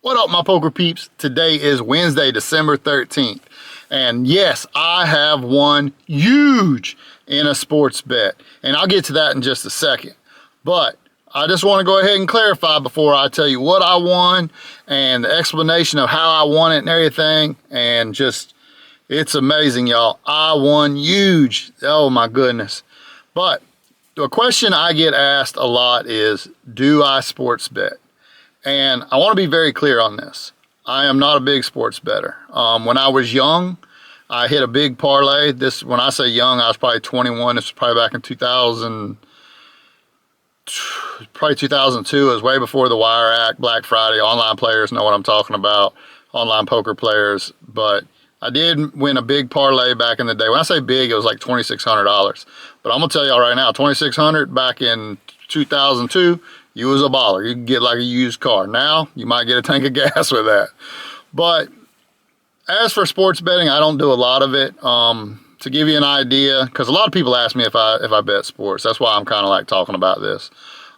What up, my poker peeps? Today is Wednesday, December 13th. And yes, I have won huge in a sports bet. And I'll get to that in just a second. But I just want to go ahead and clarify before I tell you what I won and the explanation of how I won it and everything. And just, it's amazing, y'all. I won huge. Oh my goodness. But the question I get asked a lot is, do I sports bet? And I want to be very clear on this. I am not a big sports bettor. When I was young, I hit a big parlay. When I say young, I was probably 21. This was probably back in 2000, probably 2002. It was way before the Wire Act, Black Friday. Online players know what I'm talking about, online poker players. But I did win a big parlay back in the day. When I say big, it was like $2,600. But I'm going to tell y'all right now, $2,600 back in 2002, you was a baller. You could get like a used car. Now, you might get a tank of gas with that. But as for sports betting, I don't do a lot of it. To give you an idea, because a lot of people ask me if I bet sports. That's why I'm kind of like talking about this.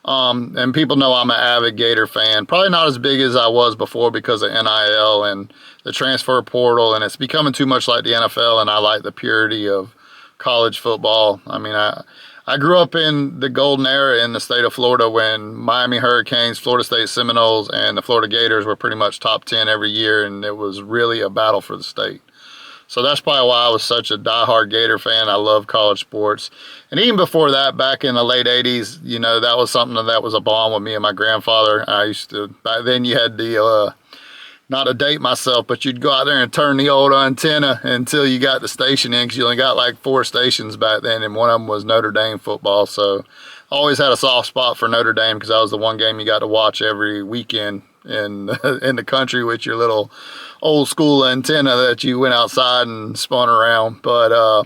And people know I'm an avid Gator fan. Probably not as big as I was before because of NIL and the transfer portal. And it's becoming too much like the NFL, and I like the purity of college football. I mean, I grew up in the golden era in the state of Florida when Miami Hurricanes, Florida State Seminoles, and the Florida Gators were pretty much top 10 every year, and it was really a battle for the state. So that's probably why I was such a diehard Gator fan. I love college sports. And even before that, back in the late 80s, you know, that was something that was a bond with me and my grandfather. I used to, back then you had the, not to date myself, but you'd go out there and turn the old antenna until you got the station in, because you only got like 4 stations back then, and one of them was Notre Dame football. So I always had a soft spot for Notre Dame because that was the one game you got to watch every weekend in the country with your little old school antenna that you went outside and spun around. But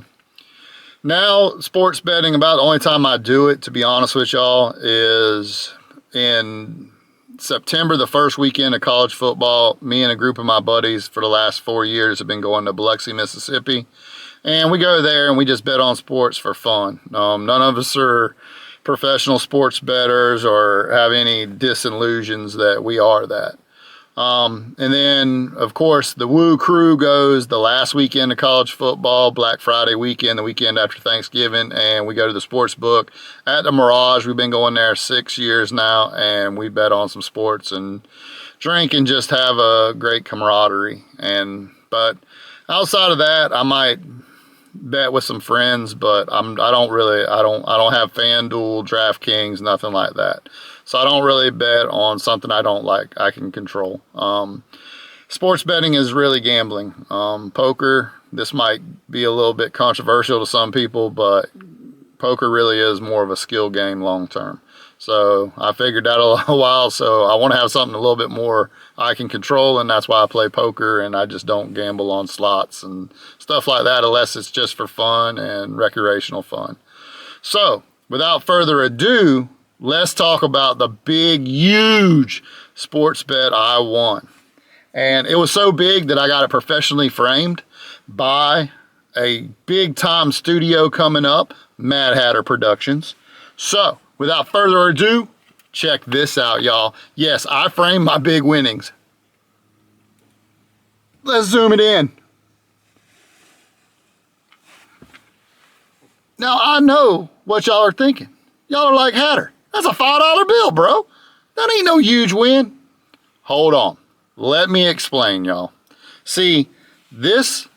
now sports betting, about the only time I do it, to be honest with y'all, is in September, the first weekend of college football. Me and a group of my buddies for the last 4 years have been going to Biloxi, Mississippi. And we go there and we just bet on sports for fun. None of us are professional sports bettors or have any disillusions that we are that. And then, of course, the Woo crew goes the last weekend of college football, Black Friday weekend, the weekend after Thanksgiving, and we go to the sports book at the Mirage. We've been going there 6 years now, and we bet on some sports and drink and just have a great camaraderie. But outside of that, I might bet with some friends, but I don't have FanDuel, DraftKings, nothing like that. So I don't really bet on something I don't like, I can control. Sports betting is really gambling. Poker, this might be a little bit controversial to some people, but poker really is more of a skill game long term. So I figured that a while, so I want to have something a little bit more I can control, and that's why I play poker, and I just don't gamble on slots and stuff like that unless it's just for fun and recreational fun. So without further ado, let's talk about the big, huge sports bet I won. And it was so big that I got it professionally framed by a big time studio coming up, Mad Hatter Productions. So without further ado, check this out, y'all. Yes, I framed my big winnings. Let's zoom it in. Now I know what y'all are thinking. Y'all are like, Hatter, that's a $5 bill, bro. That ain't no huge win. Hold on. Let me explain, y'all. See, this,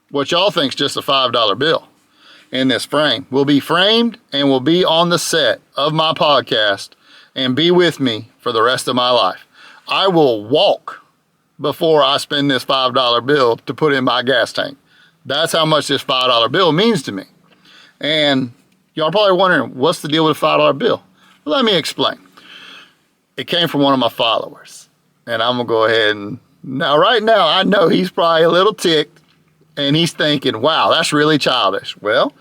what y'all think's just a $5 bill in this frame, will be framed and will be on the set of my podcast and be with me for the rest of my life. I will walk before I spend this $5 bill to put in my gas tank. That's how much this $5 bill means to me. And y'all are probably wondering, what's the deal with a $5 bill? Well, let me explain. It came from one of my followers. And I'm going to go ahead and, right now, I know he's probably a little ticked. And he's thinking, wow, that's really childish. Well,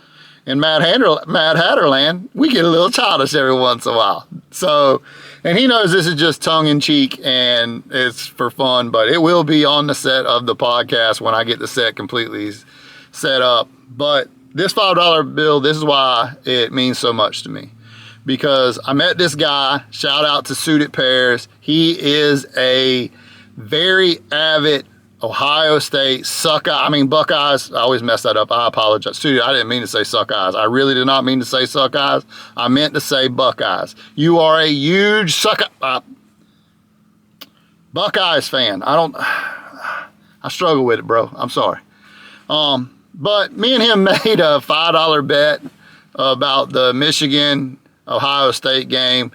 in Mad Hatter land, we get a little childish every once in a while. So, and he knows this is just tongue in cheek and it's for fun, but it will be on the set of the podcast when I get the set completely set up. But this $5 bill, this is why it means so much to me. Because I met this guy, shout out to Suited Pairs. He is a very avid Ohio State Buckeyes. I always mess that up. I apologize. Studio, I didn't mean to say Suckeyes. I really did not mean to say Suckeyes. I meant to say Buckeyes. You are a huge Buckeyes fan. I struggle with it, bro. I'm sorry. But me and him made a $5 bet about the Michigan-Ohio State game.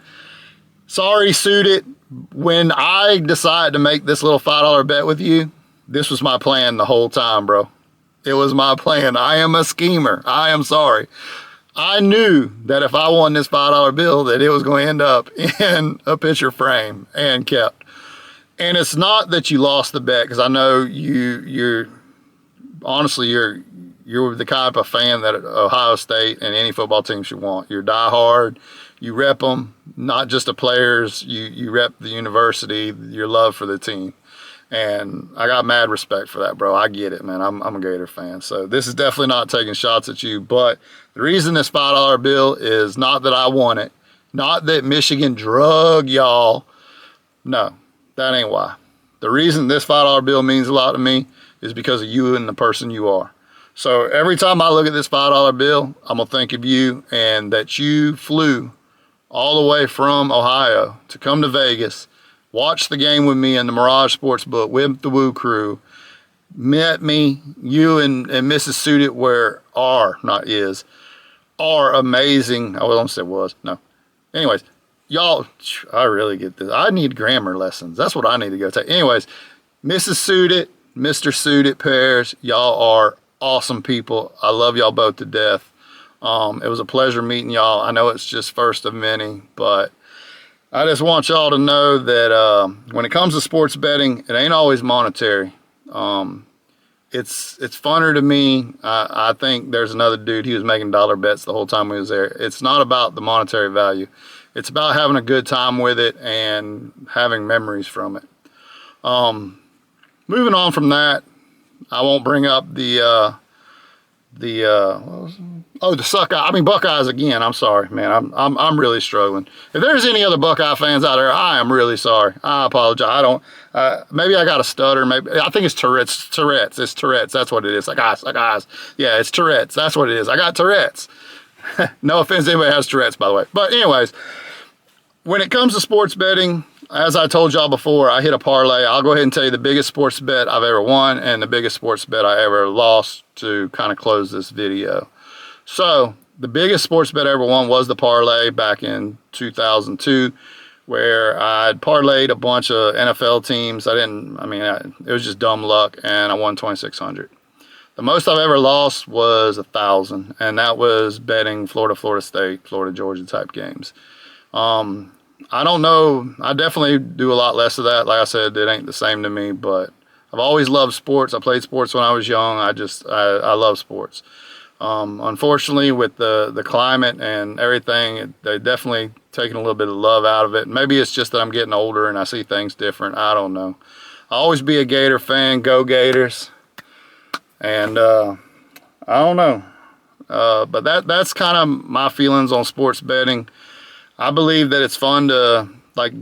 Sorry, Suited. When I decided to make this little $5 bet with you, this was my plan the whole time, bro. It was my plan. I am a schemer. I am sorry. I knew that if I won this $5 bill, that it was going to end up in a picture frame and kept. And it's not that you lost the bet, because I know you're honestly, you're the type of fan that Ohio State and any football team should want. You're diehard. You rep them, not just the players. You rep the university, your love for the team. And I got mad respect for that, bro. I get it, man. I'm a Gator fan. So this is definitely not taking shots at you. But the reason this $5 bill is not that I won it, not that Michigan drug y'all. No, that ain't why. The reason this $5 bill means a lot to me is because of you and the person you are. So every time I look at this $5 bill, I'm going to think of you, and that you flew all the way from Ohio to come to Vegas, watch the game with me in the Mirage Sportsbook with the Woo crew, met me, you and Mrs. Suited are amazing. I almost said was, no. Anyways, y'all, I really get this. I need grammar lessons. That's what I need to go take. Anyways, Mrs. Suited, Mr. Suited pairs, y'all are awesome people. I love y'all both to death. It was a pleasure meeting y'all. I know it's just first of many, but I just want y'all to know that when it comes to sports betting, it ain't always monetary. It's funner to me. I think there's another dude, he was making dollar bets the whole time we was there. It's not about the monetary value. It's about having a good time with it and having memories from it. Moving on from that, I won't bring up the Buckeyes again. I'm sorry, man. I'm really struggling. If there's any other Buckeye fans out there, I am really sorry. I apologize. I don't. Maybe I got a stutter. Maybe I think it's Tourette's. It's Tourette's. That's what it is. Like eyes. Yeah, it's Tourette's. That's what it is. I got Tourette's. No offense to anybody who has Tourette's, by the way. But anyways, when it comes to sports betting, as I told y'all before, I hit a parlay. I'll go ahead and tell you the biggest sports bet I've ever won and the biggest sports bet I ever lost to kind of close this video. So the biggest sports bet I ever won was the parlay back in 2002, where I'd parlayed a bunch of NFL teams. It was just dumb luck, and I won $2,600. The most I've ever lost was $1,000, and that was betting Florida State, Florida, Georgia type games. I don't know. I definitely do a lot less of that. Like I said, it ain't the same to me, but I've always loved sports. I played sports when I was young. I love sports. Unfortunately, with the climate and everything, they definitely taken a little bit of love out of it. Maybe it's just that I'm getting older and I see things different. I don't know. I'll always be a Gator fan. Go Gators. And I don't know. But that's kind of my feelings on sports betting. I believe that it's fun to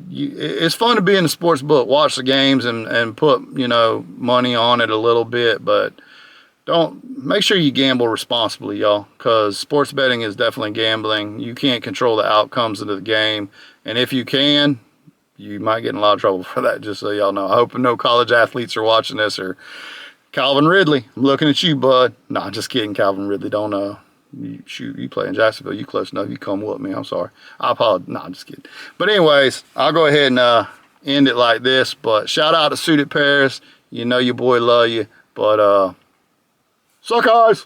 it's fun to be in the sports book, watch the games and put, money on it a little bit, but make sure you gamble responsibly, y'all, because sports betting is definitely gambling. You can't control the outcomes of the game, and if you can, you might get in a lot of trouble for that, just so y'all know. I hope no college athletes are watching this, or Calvin Ridley, I'm looking at you, bud. Nah, just kidding, Calvin Ridley. Don't you play in Jacksonville, you close enough, you come with me. I'm sorry, I apologize. Nah, I'm just kidding. But anyways, I'll go ahead and end it like this. But shout out to Suited Pairs. You know your boy love you. But suck eyes.